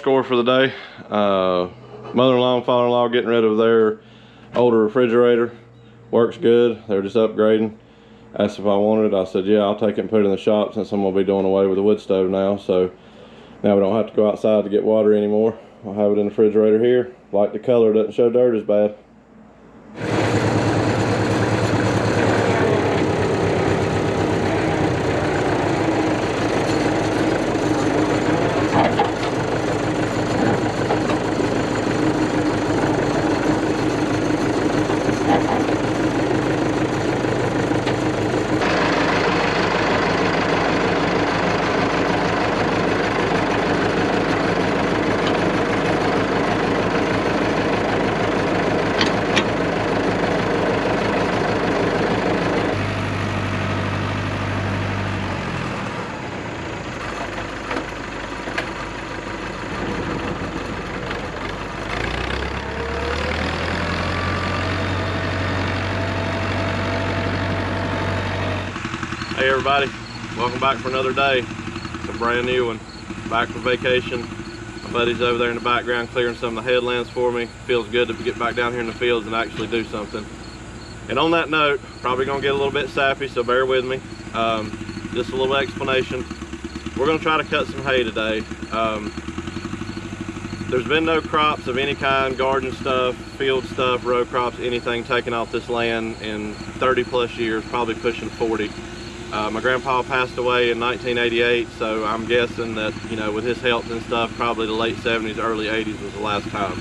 score for the day. Mother-in-law and father-in-law getting rid of their older refrigerator. Works good. They're just upgrading. Asked if I wanted it. I said, yeah, I'll take it and put it in the shop since I'm going to be doing away with the wood stove now. So now we don't have to go outside to get water anymore. I'll have it in the refrigerator here. Like the color, doesn't show dirt as bad. Hey everybody, welcome back for another day. It's a brand new one. Back from vacation. My buddy's over there in the background clearing some of the headlands for me. Feels good to get back down here in the fields and actually do something. And on that note, probably gonna get a little bit sappy, so bear with me. Just a little explanation. We're gonna try to cut some hay today. There's been no crops of any kind, garden stuff, field stuff, row crops, anything taken off this land in 30 plus years, probably pushing 40. My grandpa passed away in 1988, so I'm guessing that, you know, with his health and stuff, probably the late 70s, early 80s was the last time.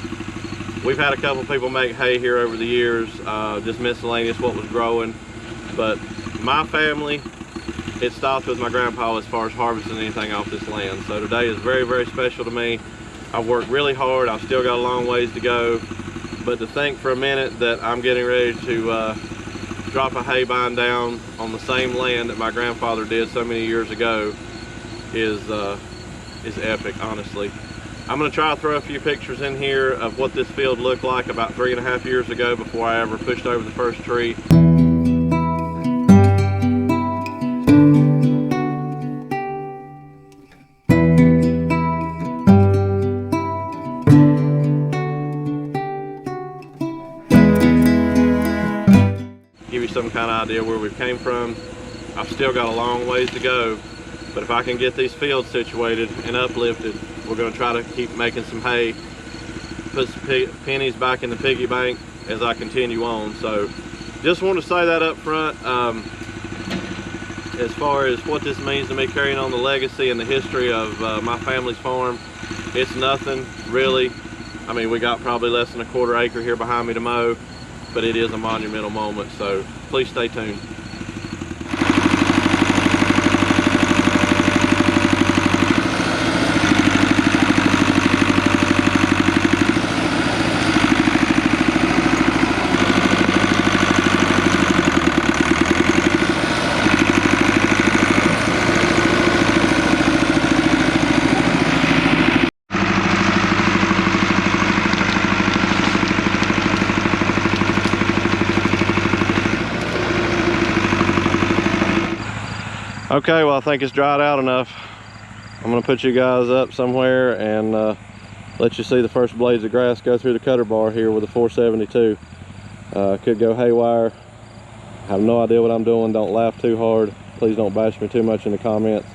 We've had a couple people make hay here over the years, just miscellaneous what was growing, but my family, it stopped with my grandpa as far as harvesting anything off this land. So today is very, very special to me. I've worked really hard. I've still got a long ways to go, but to think for a minute that I'm getting ready to drop a haybine down on the same land that my grandfather did so many years ago is epic, honestly. I'm going to try to throw a few pictures in here of what this field looked like about 3.5 years ago before I ever pushed over the first tree. Give you some kind of idea where we came from. I've still got a long ways to go, but if I can get these fields situated and uplifted, we're going to try to keep making some hay, put some pennies back in the piggy bank as I continue on. So just want to say that up front. As far as what this means to me carrying on the legacy and the history of my family's farm, it's nothing really. I mean, we got probably less than a quarter acre here behind me to mow, but it is a monumental moment, so please stay tuned. Okay, well, I think it's dried out enough. I'm gonna put you guys up somewhere and let you see the first blades of grass go through the cutter bar here with a 472. Could go haywire. I have no idea what I'm doing. Don't laugh too hard. Please don't bash me too much in the comments.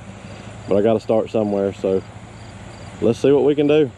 But I gotta start somewhere, so let's see what we can do.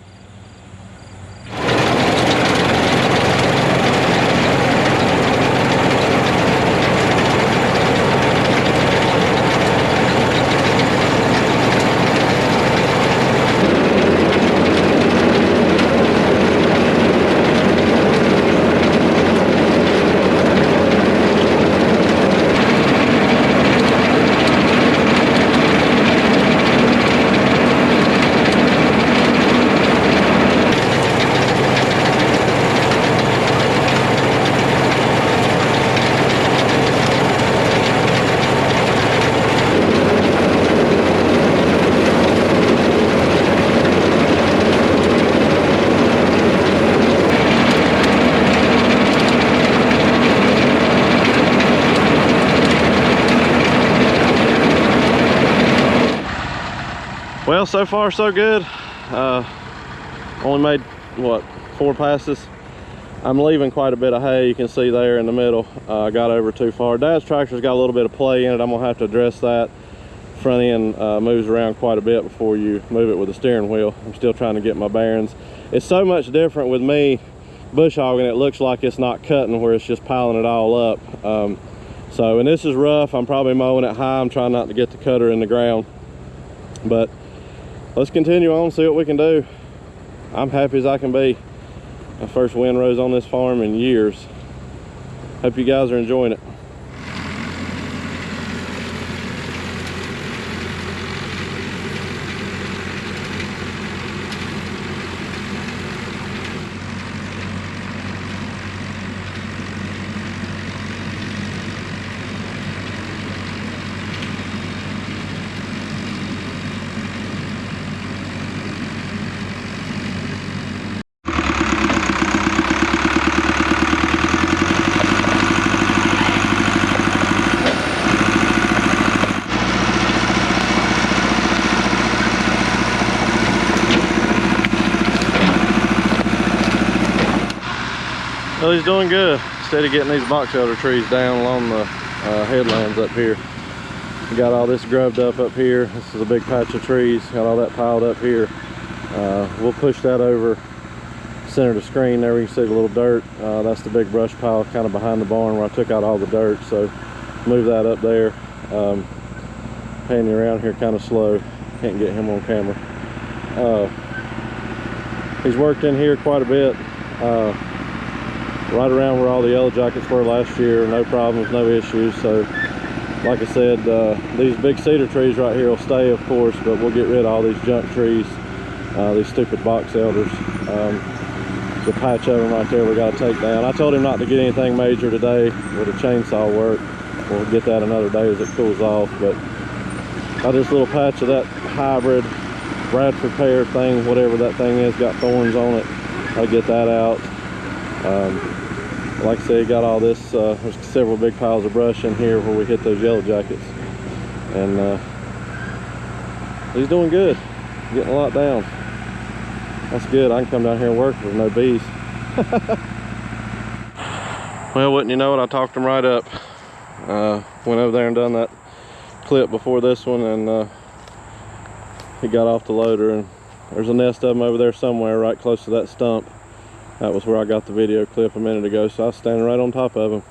Well, so far so good. Only made, what, 4 passes. I'm leaving quite a bit of hay, you can see there in the middle. I got over too far. Dad's tractor's got a little bit of play in it. I'm gonna have to address that. Front end moves around quite a bit before you move it with the steering wheel. I'm still trying to get my bearings. It's so much different with me bush hogging. It looks like it's not cutting, where it's just piling it all up. And this is rough. I'm probably mowing it high. I'm trying not to get the cutter in the ground, but let's continue on, see what we can do. I'm happy as I can be. My first windrows on this farm in years. Hope you guys are enjoying it. Well, he's doing good. Instead of getting these box elder trees down along the headlands up here. We got all this grubbed up here. This is a big patch of trees. Got all that piled up here. We'll push that over center of the screen there. We can see the little dirt. That's the big brush pile kind of behind the barn where I took out all the dirt. So move that up there. Panning around here kind of slow. Can't get him on camera. He's worked in here quite a bit. Right around where all the yellow jackets were last year, no problems, no issues. So like I said, these big cedar trees right here will stay, of course, but we'll get rid of all these junk trees, these stupid box elders. The patch of them right there we got to take down. I told him not to get anything major today with a chainsaw work. We'll get that another day as it cools off. But got this little patch of that hybrid Bradford pear thing, whatever that thing is, got thorns on it. I'll get that out. Like I said, got all this, there's several big piles of brush in here where we hit those yellow jackets. And he's doing good, getting a lot down. That's good. I can come down here and work with no bees. Well, wouldn't you know it, I talked him right up. Went over there and done that clip before this one, and he got off the loader, and there's a nest of them over there somewhere right close to that stump. That was where I got the video clip a minute ago, so I was standing right on top of him.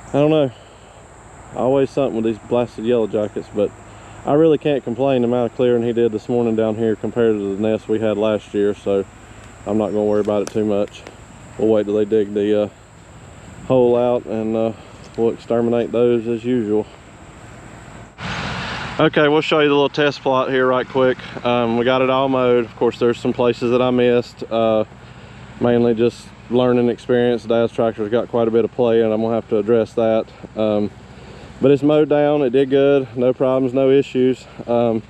I don't know, always something with these blasted yellow jackets, but I really can't complain the amount of clearing he did this morning down here compared to the nest we had last year, so I'm not going to worry about it too much. We'll wait till they dig the hole out, and we'll exterminate those as usual. Okay, we'll show you the little test plot here right quick. We got it all mowed. Of course, there's some places that I missed. Mainly just learning experience. Dad's tractor's got quite a bit of play, and I'm gonna have to address that. But it's mowed down. It did good. No problems, no issues. So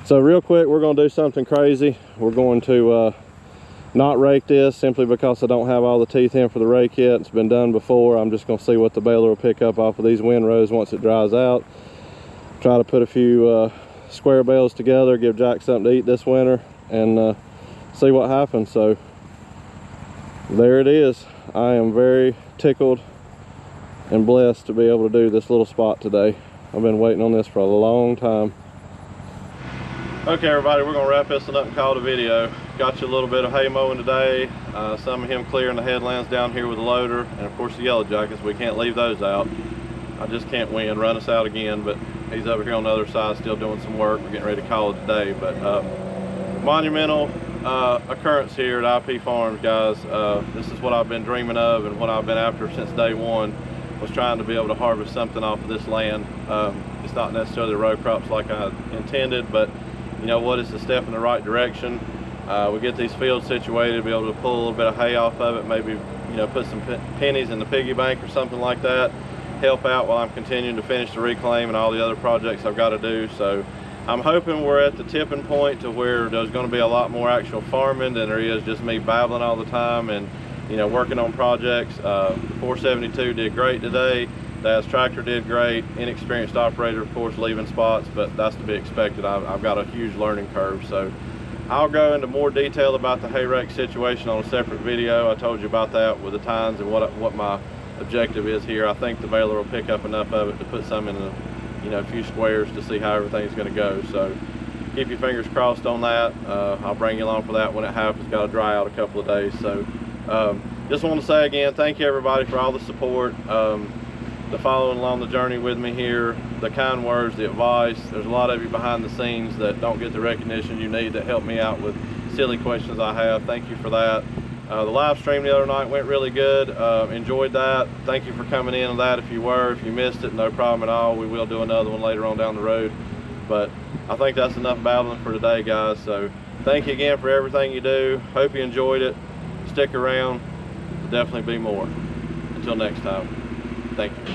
real quick, we're gonna do something crazy. We're going to not rake this simply because I don't have all the teeth in for the rake yet. It's been done before. I'm just gonna see what the baler will pick up off of these windrows once it dries out. Try to put a few square bales together, give Jack something to eat this winter, and see what happens. So there it is. I am very tickled and blessed to be able to do this little spot today. I've been waiting on this for a long time. Okay, everybody, we're gonna wrap this one up and call it a video. Got you a little bit of hay mowing today, some of him clearing the headlands down here with the loader, and of course the yellow jackets. We can't leave those out. I just can't win, run us out again, but he's over here on the other side still doing some work. We're getting ready to call it today, but monumental occurrence here at IP Farms, guys. This is what I've been dreaming of and what I've been after since day one, was trying to be able to harvest something off of this land. It's not necessarily row crops like I intended, but you know what, it's a step in the right direction. We get these fields situated, be able to pull a little bit of hay off of it, maybe, you know, put some pennies in the piggy bank or something like that, help out while I'm continuing to finish the reclaim and all the other projects I've got to do. So I'm hoping we're at the tipping point to where there's going to be a lot more actual farming than there is just me babbling all the time and, you know, working on projects. 472 did great today. Dad's tractor did great. Inexperienced operator, of course, leaving spots, but that's to be expected. I've got a huge learning curve, so I'll go into more detail about the hay rake situation on a separate video. I told you about that with the tines and what my objective is here. I think the baler will pick up enough of it to put some in a few squares to see how everything's going to go. So keep your fingers crossed on that. I'll bring you along for that when it happens. Got to dry out a couple of days. So just want to say again, thank you everybody for all the support, the following along the journey with me here, the kind words, the advice. There's a lot of you behind the scenes that don't get the recognition you need that help me out with silly questions I have. Thank you for that. The live stream the other night went really good. Enjoyed that. Thank you for coming in on that. If you missed it, no problem at all. We will do another one later on down the road. But I think that's enough babbling for today, guys. So thank you again for everything you do. Hope you enjoyed it. Stick around. There'll definitely be more. Until next time, thank you.